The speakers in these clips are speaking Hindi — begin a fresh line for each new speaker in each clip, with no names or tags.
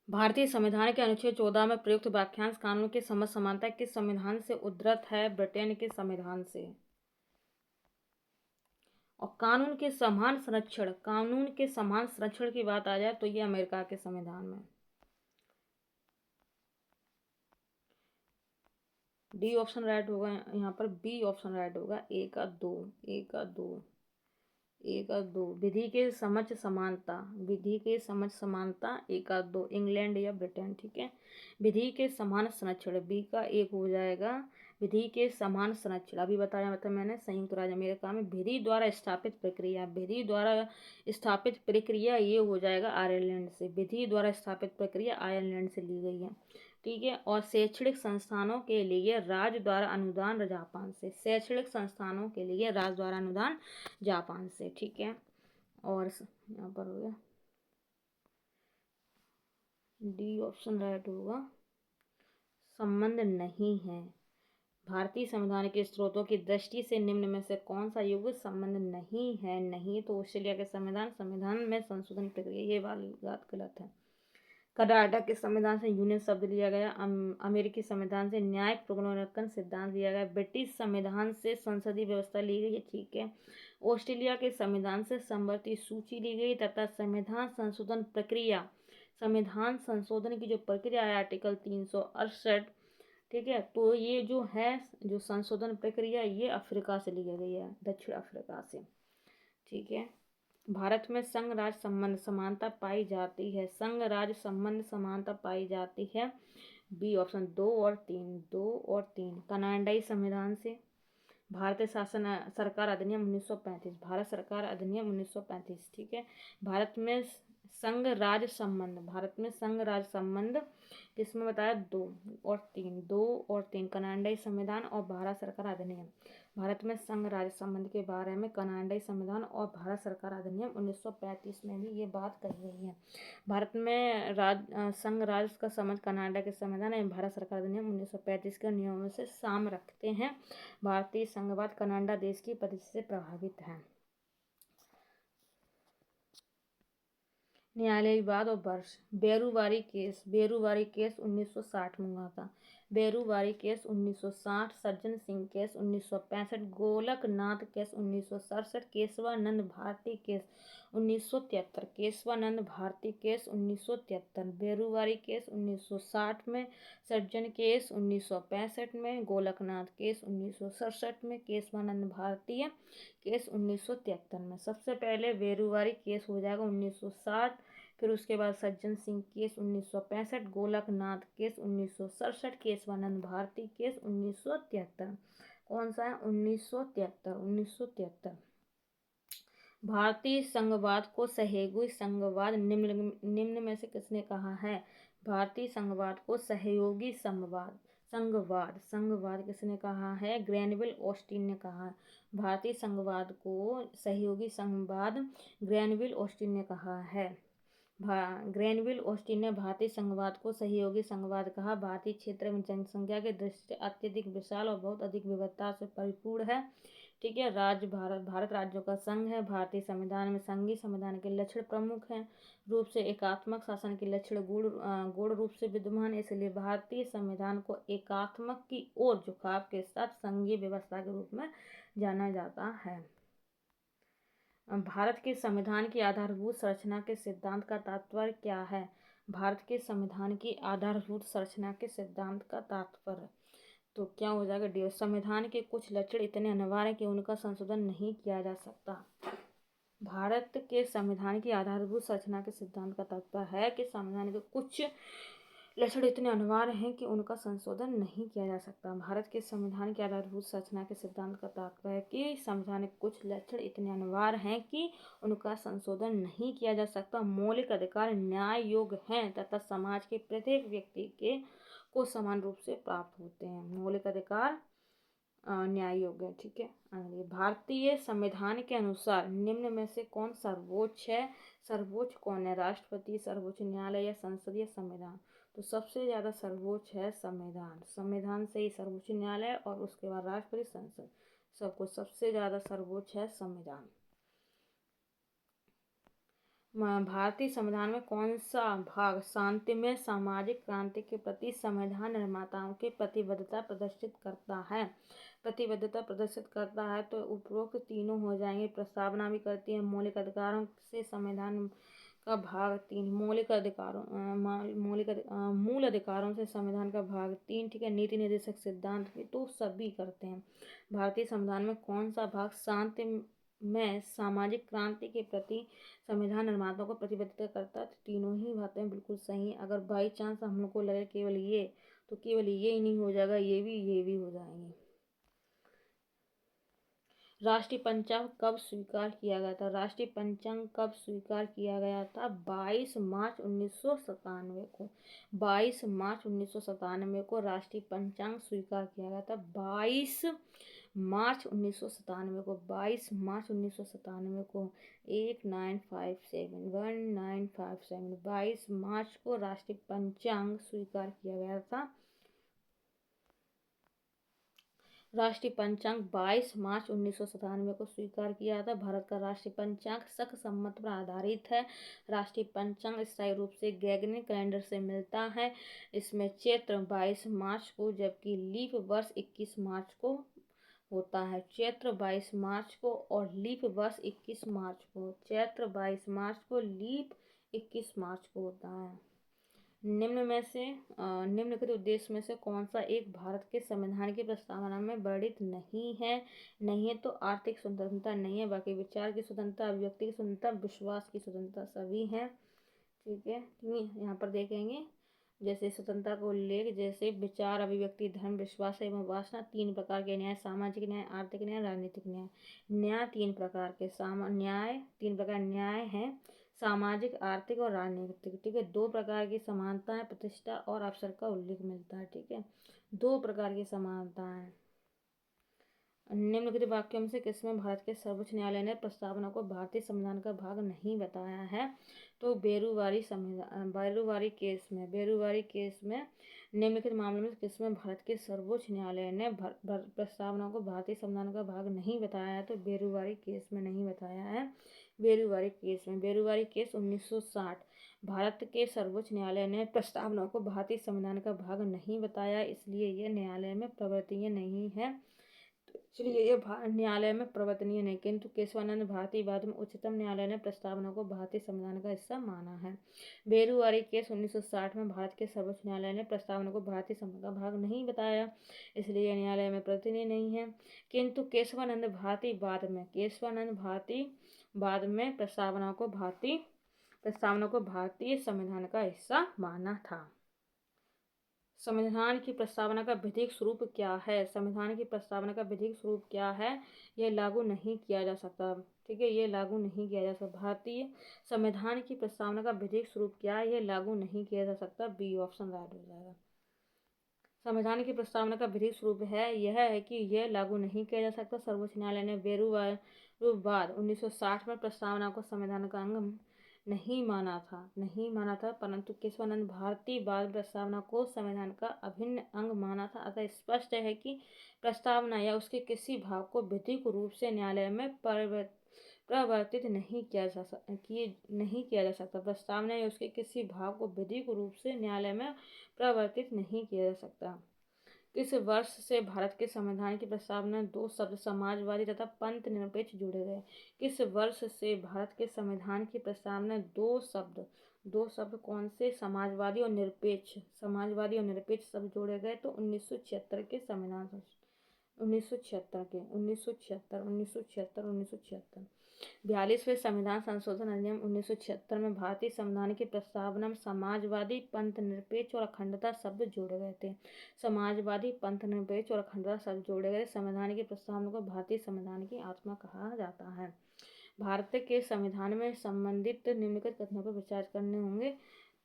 भारतीय संविधान के अनुच्छेद 14 में प्रयुक्त वाक्यांश कानून की समझ समानता किस संविधान से उद्धृत है? ब्रिटेन के संविधान से। और कानून के समान संरक्षण की बात आ जाए तो ये अमेरिका के संविधान में। डी ऑप्शन राइट होगा यहाँ पर, बी ऑप्शन राइट होगा। एक का दो विधि के समझ समानता, एक का दो, इंग्लैंड या ब्रिटेन। ठीक है, विधि के समान संरक्षण, बी का एक हो जाएगा। विधि के समान संरक्षण अभी बताया था मैंने, संयुक्त राज्य अमेरिका में। विधि द्वारा स्थापित प्रक्रिया ये हो जाएगा आयरलैंड से। विधि द्वारा स्थापित प्रक्रिया आयरलैंड से ली गई है। ठीक है, और शैक्षणिक संस्थानों के लिए राज्य द्वारा अनुदान जापान से। शैक्षणिक संस्थानों के लिए राज्य द्वारा अनुदान जापान से। ठीक है, और यहाँ पर हो गया डी ऑप्शन राइट होगा, संबंध नहीं है। भारतीय संविधान के स्रोतों की दृष्टि से निम्न में से कौन सा युग संबंध नहीं है? नहीं तो ऑस्ट्रेलिया के संविधान में संशोधन प्रक्रिया, ये वाली बात गलत है। कनाडा के संविधान से यूनियन शब्द लिया गया। अमेरिकी संविधान से न्यायिक पुनर्विवेचन सिद्धांत लिया गया। ब्रिटिश संविधान से संसदीय व्यवस्था ली गई है। ठीक है, ऑस्ट्रेलिया के संविधान से समवर्ती सूची ली गई तथा संविधान संशोधन की जो प्रक्रिया है आर्टिकल 368। ठीक है, तो ये जो है जो संशोधन प्रक्रिया ये अफ्रीका से ली गई है, दक्षिण अफ्रीका से। ठीक है, भारत में संघ राज्य संबंध समानता पाई जाती है। संघ राज्य संबंध समानता पाई जाती है, बी ऑप्शन। 2 और 3 कनाडाई संविधान से। भारतीय शासन सरकार अधिनियम 1935, भारत सरकार अधिनियम 1935। ठीक है, भारत में संघ राज्य संबंध किसमें बताया? 2 और 3 कनाडाई संविधान और भारत सरकार अधिनियम। भारत में संघ राज्य संबंध के बारे में कनाडाई संविधान और भारत सरकार अधिनियम 1935 में भी ये बात कही गई है। भारत में संघ राज्य का संबंध कनाडा के संविधान एवं भारत सरकार अधिनियम 1935 के नियमों से साम रखते हैं। भारतीय संघवाद कनाडा देश की पद्धति से प्रभावित है। न्यायालय विवाद और वर्ष। बेरुवारी केस 1960 में हुआ था। बेरुवारी case 1960, Sajjan Singh case 1965, Golaknath case 1967, Kesavananda Bharati case 1973, Kesavananda Bharati case 1973, Berubari case 1960 में, सज्जन केस 1965 में, गोलकनाथ केस 1967 में, केशवानंद भारतीय केस 1973 में। सबसे पहले बेरुवारी केस हो जाएगा 1960, फिर उसके बाद Sajjan Singh case 1965, Golaknath case 1967, Kesavananda Bharati case 1973। कौन सा है? 1973। भारतीय संघवाद को सहयोगी संघवाद निम्न में से किसने कहा है? भारतीय संघवाद को सहयोगी संघवाद किसने कहा है? ग्रैनविल ऑस्टिन ने कहा है। भारतीय संघवाद को सहयोगी संघवाद ग्रैनविल ऑस्टिन ने कहा है। ग्रैनविल ऑस्टिन ने भारतीय संघवाद को सहयोगी संघवाद कहा। भारतीय क्षेत्र में जनसंख्या के दृष्टि से अत्यधिक विशाल और बहुत अधिक विविधता से परिपूर्ण है। ठीक है, भारत राज्यों का संघ है। भारतीय संविधान में संघीय संविधान के लक्षण प्रमुख हैं रूप से एकात्मक शासन के लक्षण गूढ़ रूप से विद्यमान है। इसलिए भारतीय संविधान को एकात्मक की ओर झुकाव के साथ संघीय व्यवस्था के रूप में जाना जाता है। भारत के संविधान की आधारभूत संरचना के सिद्धांत का तात्पर्य क्या है? भारत के संविधान की आधारभूत संरचना के सिद्धांत का तात्पर्य तो क्या हो जाएगा? डी। संविधान के कुछ लक्षण इतने अनिवार्य हैं कि उनका संशोधन नहीं किया जा सकता। भारत के संविधान की आधारभूत संरचना के सिद्धांत का तात्पर्य है कि संविधान के कुछ लक्षण इतने अनिवार्य हैं कि उनका संशोधन नहीं किया जा सकता। भारत के संविधान की आधारभूत संरचना के सिद्धांत का तात्पर्य है कि संविधान के कुछ लक्षण इतने अनिवार्य हैं कि उनका संशोधन नहीं किया जा सकता। मौलिक अधिकार न्याय योग्य हैं तथा समाज के प्रत्येक व्यक्ति को समान रूप से प्राप्त होते हैं। मौलिक अधिकार न्याय योग्य है। ठीक है, भारतीय संविधान के अनुसार निम्न में से कौन सर्वोच्च है? सर्वोच्च कौन है? राष्ट्रपति, सर्वोच्च न्यायालय या संसद या संविधान? तो सबसे ज़्यादा सर्वोच्च है संविधान। संविधान से ही सर्वोच्च न्यायालय और उसके बाद राष्ट्रपति, संसद, सबको सबसे ज़्यादा सर्वोच्च है संविधान। भारतीय संविधान में कौन सा भाग शांतिमय सामाजिक क्रांति के प्रति संविधान निर्माताओं की प्रतिबद्धता प्रदर्शित करता है? प्रतिबद्धता प्रदर्शित करता है तो उपरोक्त तीनों हो जाएंगे। प्रस्तावना भी करती है। मौलिक अधिकारों से संविधान का भाग 3, मूल अधिकारों से संविधान का भाग 3, ठीक है। नीति निर्देशक सिद्धांत की तो सभी करते हैं। भारतीय संविधान में कौन सा भाग शांति में सामाजिक क्रांति के प्रति संविधान निर्माताओं को प्रतिबद्धता करता है? तो तीनों ही बातें बिल्कुल सही हैं। अगर बाई चांस हम लोग को लगे केवल ये, तो केवल ये ही नहीं हो जाएगा, ये भी हो जाएंगे। राष्ट्रीय पंचांग कब स्वीकार किया गया था? राष्ट्रीय पंचांग कब स्वीकार किया गया था? 22 मार्च 1997 को। 22 मार्च 1997 को राष्ट्रीय पंचांग स्वीकार किया गया था। 22 मार्च 1997 को। 22 मार्च 1997 को। 1957 22 मार्च को राष्ट्रीय पंचांग स्वीकार किया गया था। राष्ट्रीय पंचांग 22 मार्च 1997 को स्वीकार किया था। भारत का राष्ट्रीय पंचांग शक सम्मत पर आधारित है। राष्ट्रीय पंचांग स्थायी रूप से ग्रेगोरियन कैलेंडर से मिलता है। इसमें चैत्र 22 मार्च को जबकि लीप वर्ष 21 मार्च को होता है। चैत्र 22 मार्च को और लीप वर्ष 21 मार्च को। चैत्र 22 मार्च को, लीप 21 मार्च को होता है। निम्नलिखित उद्देश्य में से कौन सा एक भारत के संविधान की प्रस्तावना में वर्णित नहीं है? नहीं है तो आर्थिक स्वतंत्रता नहीं है, बाकी विचार की स्वतंत्रता, अभिव्यक्ति की स्वतंत्रता, विश्वास की स्वतंत्रता सभी हैं, ठीक है। यहाँ पर देखेंगे जैसे स्वतंत्रता का उल्लेख, जैसे विचार, अभिव्यक्ति, धर्म, विश्वास एवं वासना 3 प्रकार के न्याय, सामाजिक न्याय, आर्थिक न्याय, राजनीतिक न्याय। न्याय 3 प्रकार के, न्याय 3 प्रकार न्याय है, सामाजिक, आर्थिक और राजनीतिक, ठीक है। 2 प्रकार की समानता है, प्रतिष्ठा और अवसर का उल्लेख मिलता है, ठीक है। 2 प्रकार की समानता है। निम्नलिखित वाक्यों में से किसमें भारत के सर्वोच्च न्यायालय ने प्रस्तावना को भारतीय संविधान का भाग नहीं बताया है? तो बेरुवारी केस में निम्नलिखित मामलों में किसमें भारत के सर्वोच्च न्यायालय ने प्रस्तावना को भारतीय संविधान का भाग नहीं बताया है? तो बेरुवारी केस में नहीं बताया है। बेरुवारी केस 1960। भारत के सर्वोच्च न्यायालय ने प्रस्तावना को भारतीय संविधान का भाग नहीं बताया, इसलिए यह न्यायालय में प्रवर्तनीय नहीं है। इसलिए यह न्यायालय में प्रवर्तनीय नहीं, किंतु केशवानंद भारती बाद में उच्चतम न्यायालय ने प्रस्तावना को भारतीय संविधान का हिस्सा माना है। बेरुवारी केस 1960 में भारत के सर्वोच्च न्यायालय ने प्रस्तावना को भारतीय संविधान का भाग नहीं बताया, इसलिए यह न्यायालय में प्रवर्तनीय नहीं है, किंतु केशवानंद भारती बाद में प्रस्तावना को भारतीय संविधान का हिस्सा माना था। संविधान की प्रस्तावना का विधिक स्वरूप क्या है? संविधान की प्रस्तावना का विधिक स्वरूप क्या है? यह लागू नहीं किया जा सकता, ठीक है। यह लागू नहीं किया जा सकता। भारतीय संविधान की प्रस्तावना का विधिक स्वरूप क्या है? यह लागू नहीं किया जा सकता। बी ऑप्शन राइट हो जाएगा। संविधान की प्रस्तावना का विधिक स्वरूप यह है कि यह लागू नहीं किया जा सकता। सर्वोच्च न्यायालय ने बेरुवाद 1960 में प्रस्तावना को संविधान का अंग नहीं माना था, परंतु केशवानंद भारती बाद प्रस्तावना को संविधान का अभिन्न अंग माना था। अतः स्पष्ट है कि प्रस्तावना या उसके किसी भाग को विधिक रूप से न्यायालय में प्रवर्तित नहीं किया जा सकता। प्रस्तावना या उसके किसी भाग को विधिक रूप से न्यायालय में प्रवर्तित नहीं किया जा सकता। किस वर्ष से भारत के संविधान की प्रस्तावना 2 शब्द समाजवादी तथा पंथ निरपेक्ष जोड़े गए? किस वर्ष से भारत के संविधान की प्रस्तावना 2 शब्द कौन से? समाजवादी और निरपेक्ष शब्द जोड़े गए? तो 1976 के संविधान 42वें संविधान संशोधन अधिनियम 1976 में भारतीय संविधान की प्रस्तावना में समाजवादी, पंथ निरपेक्ष और अखंडता शब्द जोड़े गए थे। समाजवादी, पंथ निरपेक्ष और अखंडता शब्द जोड़े गए। संविधान की प्रस्तावना को भारतीय संविधान की आत्मा कहा जाता है। भारत के संविधान में संबंधित निम्नलिखित कथनों पर विचार करने होंगे,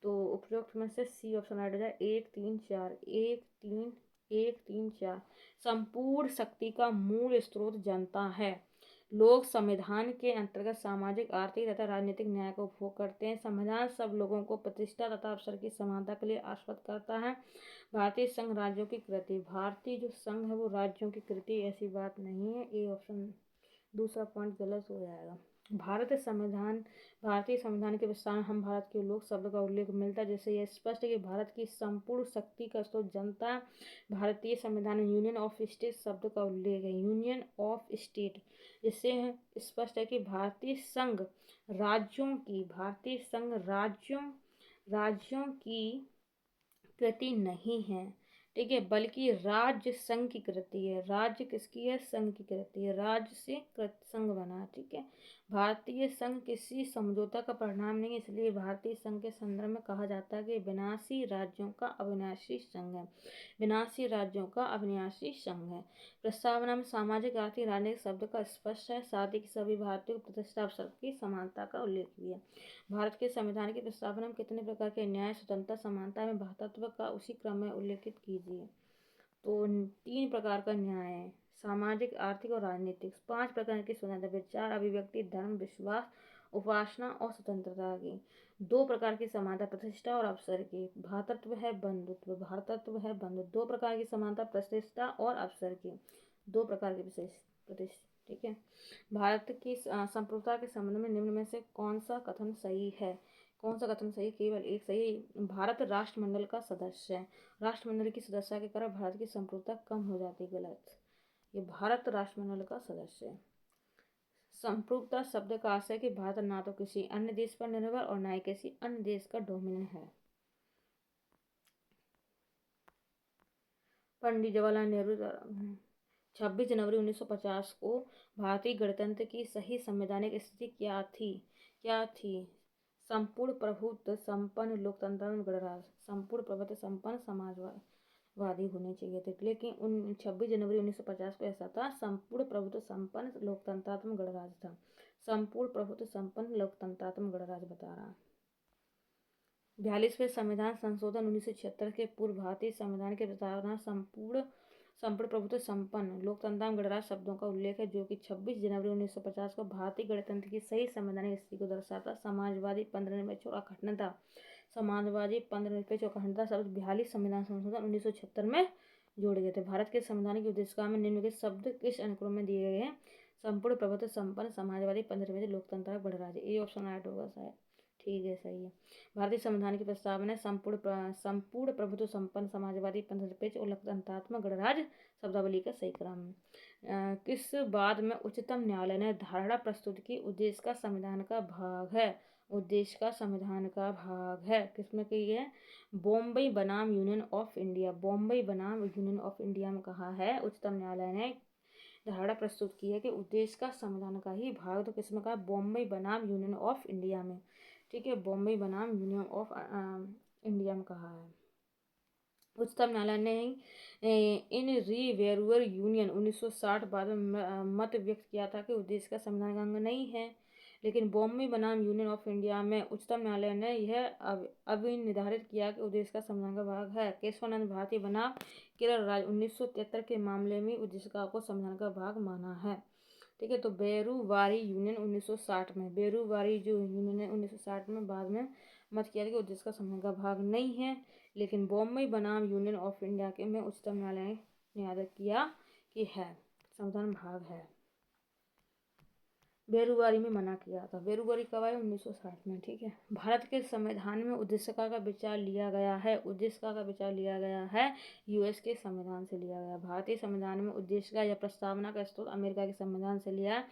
तो उपरोक्त में से सी ऑप्शन राइट हो जाए। 1, 3, 4 संपूर्ण शक्ति का मूल स्रोत जनता है। लोग संविधान के अंतर्गत सामाजिक, आर्थिक तथा राजनीतिक न्याय का उपभोग करते हैं। संविधान सब लोगों को प्रतिष्ठा तथा अवसर की समानता के लिए आश्वस्त करता है। भारतीय संघ राज्यों की कृति, भारतीय जो संघ है वो राज्यों की कृति, ऐसी बात नहीं है। ए ऑप्शन दूसरा पॉइंट गलत हो जाएगा। भारतीय संविधान के प्रस्तावना में हम भारत के लोग शब्द का उल्लेख मिलता है, जिससे यह स्पष्ट है कि भारत की संपूर्ण शक्ति का स्रोत जनता। भारतीय संविधान में यूनियन ऑफ स्टेट शब्द का उल्लेख है, यूनियन ऑफ स्टेट, जिससे स्पष्ट है कि भारतीय संघ राज्यों की कृति नहीं है, ठीक है, बल्कि राज्य संघ की कृति है। राज्य किसकी है? संघ की कृति है, राज्य से संघ बना, ठीक है। भारतीय संघ किसी समझौता का परिणाम नहीं है, इसलिए भारतीय संघ के संदर्भ में कहा जाता है कि विनाशी राज्यों का अविनाशी संघ है, विनाशी राज्यों का अविनाशी संघ है। प्रस्तावना में सामाजिक, आर्थिक, राजनीतिक शब्द का स्पष्ट है, साथ ही सभी भारतीयों को प्रतिष्ठा अवसर की समानता का उल्लेख भी है। भारत के संविधान की प्रस्तावना में कितने प्रकार के न्याय, स्वतंत्रता, समानता में भातत्व का उसी क्रम में उल्लेखित कीजिए। तो 3 प्रकार का न्याय है, सामाजिक, आर्थिक और राजनीतिक। 5 प्रकार की स्वतंत्रता, विचार, अभिव्यक्ति, धर्म, विश्वास, उपासना और स्वतंत्रता की। 2 प्रकार की समानता, प्रतिष्ठा और अवसर की। भातृत्व है बंधुत्व, भारतत्व है बंधुत्व। 2 प्रकार की समानता, प्रतिष्ठा और अवसर की। 2 प्रकार की प्रतिष्ठा, ठीक है। भारत की संप्रभुता के संबंध में निम्न में से कौन सा कथन सही है? कौन सा कथन सही? केवल एक सही है। भारत राष्ट्रमंडल का सदस्य है, राष्ट्रमंडल की सदस्यता के कारण भारत की संप्रभुता कम हो जाती है। गलत, ये भारत राष्ट्रमंडल का सदस्य है। संप्रभुता शब्द का आशय है कि भारत ना तो किसी अन्य देश पर निर्भर और ना ही किसी अन्य देश का डोमिनियन है। पंडित जवाहरलाल नेहरू द्वारा 26 जनवरी 1950 को भारतीय गणतंत्र की सही संवैधानिक स्थिति क्या थी? संपूर्ण प्रभुत्व संपन्न लोकतंत्र गणराज्य, संपूर्ण प्रभुत्व संपन्न समाजवादी होने चाहिए थे, लेकिन 26 जनवरी 1950 को ऐसा था, संपूर्ण प्रभुत्व संपन्न लोकतंत्रात्मक गणराज्य था। संपूर्ण प्रभुत्व संपन्न लोकतंत्रात्मक गणराज्य बता रहा। 42वें संविधान संशोधन 1976 के पूर्व भारतीय संविधान के प्रस्तावना संपूर्ण प्रभुत्व संपन्न लोकतंत्र गणराज्य शब्दों का उल्लेख है, जो कि 26 जनवरी 1950 को भारतीय गणतंत्र की सही संवैधानिक स्थिति को दर्शाता। समाजवादी, पंथनिरपेक्ष और अखंडता, समाजवादी, पंथनिरपेक्ष और अखंडता शब्द 42 संविधान संशोधन 1976 में जोड़े गए थे। भारत के संविधान की उद्देशिका में निम्नलिखित शब्द किस अनुक्रम में दिए गए हैं? संपूर्ण प्रभुत्व संपन्न, समाजवादी, पंथनिरपेक्ष, लोकतंत्र गणराज्य। ए ऑप्शन राइट होगा शायद, ठीक है, सही है। भारतीय संविधान की प्रस्तावना संपूर्ण प्रभुत्व संपन्न, समाजवादी, पंथनिरपेक्ष और लोकतंत्रात्मक गणराज्य शब्दावली का सही क्रम। किस बाद में उच्चतम न्यायालय ने धारणा प्रस्तुत की? उद्देश्य का संविधान का भाग है, उद्देश्य का संविधान का भाग है। किसमें की है? बॉम्बे बनाम यूनियन ऑफ इंडिया, बॉम्बे बनाम यूनियन ऑफ इंडिया में कहा है, उच्चतम न्यायालय ने धारणा प्रस्तुत की है कि उद्देश्य का संविधान का ही भाग। तो किसमें कहा? बॉम्बे बनाम यूनियन ऑफ इंडिया में, ठीक है, बॉम्बे बनाम यूनियन ऑफ इंडिया में कहा है। उच्चतम न्यायालय ने इन रिवेरुअर यूनियन 1960 बाद में मत व्यक्त किया था कि उद्देश्य का संविधान का अंग नहीं है, लेकिन बॉम्बे बनाम यूनियन ऑफ इंडिया में उच्चतम न्यायालय ने यह अविनिर्धारित किया कि उद्देश्य का संविधान का भाग है। केशवानंद भारती बनाम केरल राज्य 1973 के मामले में उद्देशिका को संविधान का भाग माना है, ठीक है। तो बेरुवारी यूनियन 1960 में, बेरुवारी जो यूनियन है 1960 में बाद में मत किया कि उद्देश्य का संविधान का भाग नहीं है, लेकिन बॉम्बे बनाम यूनियन ऑफ इंडिया के में उच्चतम न्यायालय ने याद किया कि है, संविधान भाग है। बेरुवारी में मना किया था। बेरुवारी कब आया? 1960 में, ठीक है। भारत के संविधान में उद्देशिका का विचार लिया गया है, उद्देशिका का विचार लिया गया है यूएस के संविधान से लिया गया। भारतीय संविधान में उद्देशिका या प्रस्तावना का स्रोत अमेरिका के संविधान से लिया है।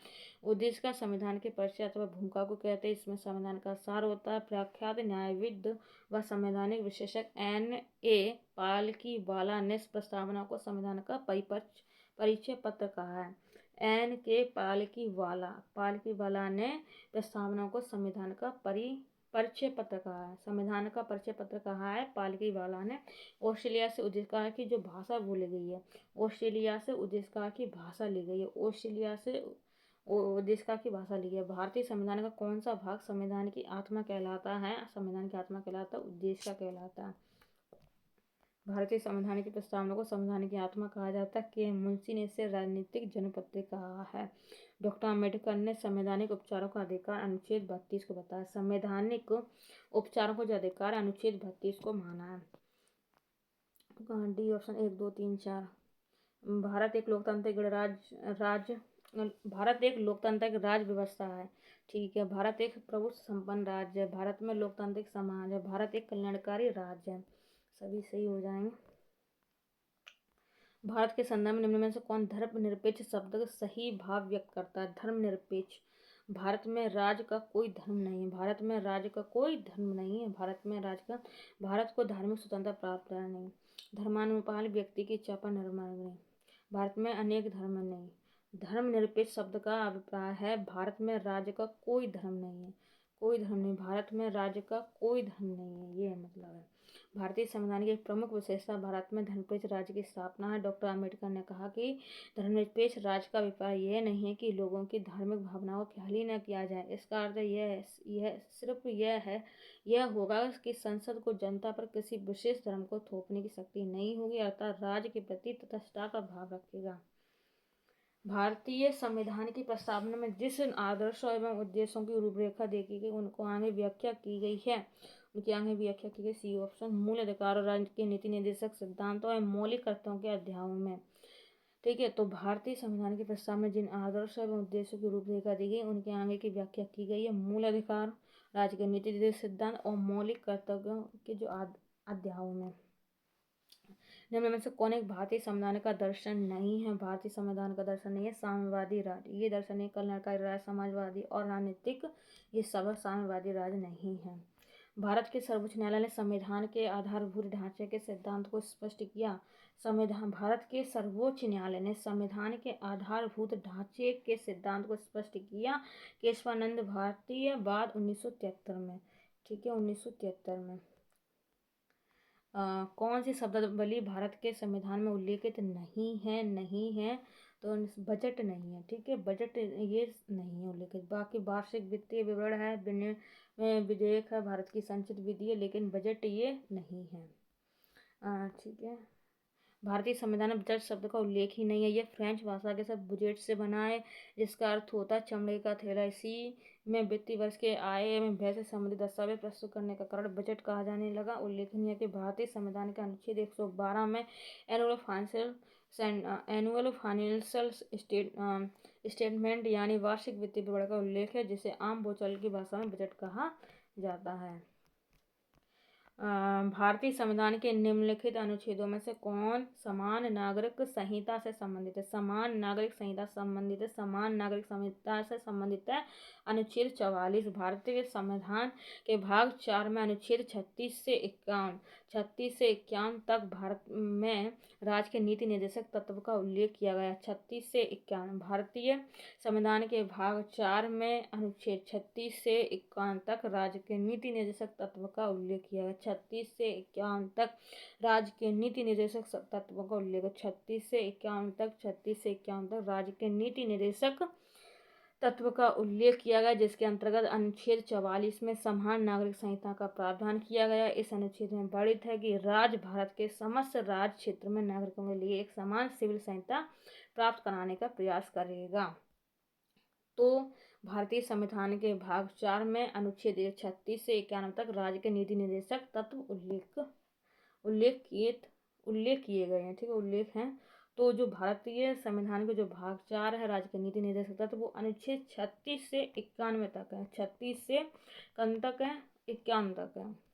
उद्देशिका संविधान के परिचय अथवा भूमिका को कहते हैं। इसमें संविधान का सार होता है। प्रख्यात न्यायविद व संवैधानिक विशेषज्ञ N.A. पालकीवाला ने प्रस्तावना को संविधान का परिचय पत्र कहा है। N.K. पालकीवाला ने प्रस्तावना को संविधान का परिचय पत्र कहा है। संविधान का परिचय पत्र कहा है पालकीवाला ने। ऑस्ट्रेलिया से उद्देशिका की जो भाषा बोली गई है, ऑस्ट्रेलिया से उद्देशिका की भाषा ली गई है, ऑस्ट्रेलिया से उद्देशिका की भाषा ली गई है। भारतीय संविधान का कौन सा भाग संविधान की आत्मा कहलाता है? संविधान की आत्मा कहलाता है, उद्देशिका कहलाता है। भारतीय संविधान की प्रस्तावना को संविधान की आत्मा कहा जाता है। के मुंशी ने इसे राजनीतिक जनपत्र कहा है। डॉक्टर अम्बेडकर ने संवैधानिक उपचारों का अधिकार अनुच्छेद 32 को बताया। संवैधानिक उपचारों को जो अधिकार अनुच्छेद 32 को माना है। D option 1, 2, 3, 4। भारत एक लोकतांत्रिक गणराज्य भारत एक लोकतांत्रिक राज व्यवस्था है। ठीक है, भारत एक प्रभु संपन्न राज्य है, भारत में लोकतांत्रिक समाज है, भारत एक कल्याणकारी राज्य है। सभी सही हो जाएंगे। भारत के संदर्भ में निम्न में से कौन धर्मनिरपेक्ष शब्द का सही भाव व्यक्त करता है? धर्मनिरपेक्ष। भारत में राज्य का कोई धर्म नहीं है, भारत में राज्य का कोई धर्म नहीं है, भारत में राज्य का, भारत को धार्मिक स्वतंत्रता प्राप्त है नहीं, धर्मानुपाल व्यक्ति की इच्छा पर निर्भर नहीं, भारत में अनेक धर्म नहीं। धर्मनिरपेक्ष शब्द का अभिप्राय है भारत में राज्य का कोई धर्म नहीं है, कोई धर्म नहीं, भारत में राज्य का कोई धर्म नहीं है, ये मतलब है। भारतीय संविधान की एक प्रमुख विशेषता भारत में धर्मनिरपेक्ष राज्य की स्थापना है। डॉक्टर अम्बेडकर ने कहा कि धर्मनिरपेक्ष राज्य का अभिप्राय यह नहीं है कि लोगों की धार्मिक भावनाओं को ख्याल ही न किया जाए, इसका अर्थ यह सिर्फ यह होगा कि संसद को जनता पर किसी विशेष धर्म को थोपने की शक्ति नहीं होगी, अर्थात राज्य के प्रति तटस्थता का भाव रखेगा। भारतीय संविधान की प्रस्तावना में जिस आदर्शों एवं उद्देश्यों की रूपरेखा देखी गई उनको आगे व्याख्या की गई है, उनकी आगे व्याख्या की गई। सी ऑप्शन, मूल अधिकार और राज्य के नीति निर्देशक सिद्धांतों एवं मौलिक कर्तव्यों के अध्यायों में। ठीक है, तो भारतीय संविधान के प्रस्ताव में जिन आदर्शों एवं उद्देश्यों की रूपरेखा दी गई उनके आगे की व्याख्या की गई है मूल अधिकार, राज्य के नीति निर्देशक सिद्धांत और मौलिक कर्तव्यों के जो अध्यायों में। निम्न में से कौन एक भारतीय संविधान का दर्शन नहीं है? भारतीय संविधान का दर्शन नहीं है साम्यवादी राज्य, ये दर्शन है कल्याणकारी राज्य, समाजवादी और राजनीतिक, ये सब साम्यवादी राज्य नहीं है। भारत के सर्वोच्च न्यायालय ने संविधान के आधारभूत ढांचे के सिद्धांत को स्पष्ट किया। भारत के सर्वोच्च न्यायालय ने संविधान के आधारभूत ढांचे के सिद्धांत को स्पष्ट किया। केशवानंद भारतीय बाद 1973 में। ठीक है, 1973 में। कौन सी शब्दावली भारत के संविधान में उल्लेखित नहीं है तो बजट नहीं है। ठीक है, बजट ये नहीं है उल्लेखित। बाकी वार्षिक वित्तीय विवरण है, विधेयक है, भारत की संचित विधि है, लेकिन बजट ये नहीं है। ठीक है, भारतीय संविधान में बजट शब्द का उल्लेख ही नहीं है। यह फ्रेंच भाषा के शब्द बुजेट से बना है, जिसका अर्थ होता है चमड़े का थैला। इसी में वित्तीय वर्ष के आय एवं व्यय से संबंधित दस्तावेज प्रस्तुत करने का कारण बजट कहा जाने लगा। उल्लेखनीय है कि भारतीय संविधान के अनुच्छेद 112 में एनुअल फाइनेंशियल स्टेटमेंट यानी वार्षिक वित्तीय विवरण का उल्लेख है, जिसे आम बोलचाल की भाषा में बजट कहा जाता है। भारतीय संविधान के निम्नलिखित अनुच्छेदों में से कौन समान नागरिक संहिता से संबंधित है? समान नागरिक संहिता संबंधित है, समान नागरिक संहिता से संबंधित है अनुच्छेद 44। भारतीय संविधान के भाग 4 में अनुच्छेद 36 से 51 तक भारत में राज्य के नीति निर्देशक तत्व का उल्लेख किया गया। 36 से 51 भारतीय संविधान के भाग 4 में अनुच्छेद 36 से 51 तक राज्य के नीति निर्देशक तत्व का उल्लेख किया गया। 36 से 51 तक राज्य के नीति निर्देशक तत्वों का उल्लेख। 36 से 51 तक राज्य के नीति निर्देशक तत्व का उल्लेख किया गया, जिसके अंतर्गत अनुच्छेद 44 में समान नागरिक संहिता का प्रावधान किया गया। इस अनुच्छेद में वर्णित है कि राज्य भारत के समस्त राज्य क्षेत्र में नागरिकों के लिए एक समान सिविल संहिता प्राप्त कराने का प्रयास करेगा। तो भारतीय संविधान के भाग 4 में अनुच्छेद 36 से 51 तक राज्य के नीति निर्देशक तत्व उल्लेख किए गए हैं। ठीक है, उल्लेख हैं। तो जो भारतीय संविधान के जो भाग 4 है राज्य के नीति निर्देशक तत्व, वो अनुच्छेद 36 से 91 तक है। 36 से कौन तक है? 51 तक है।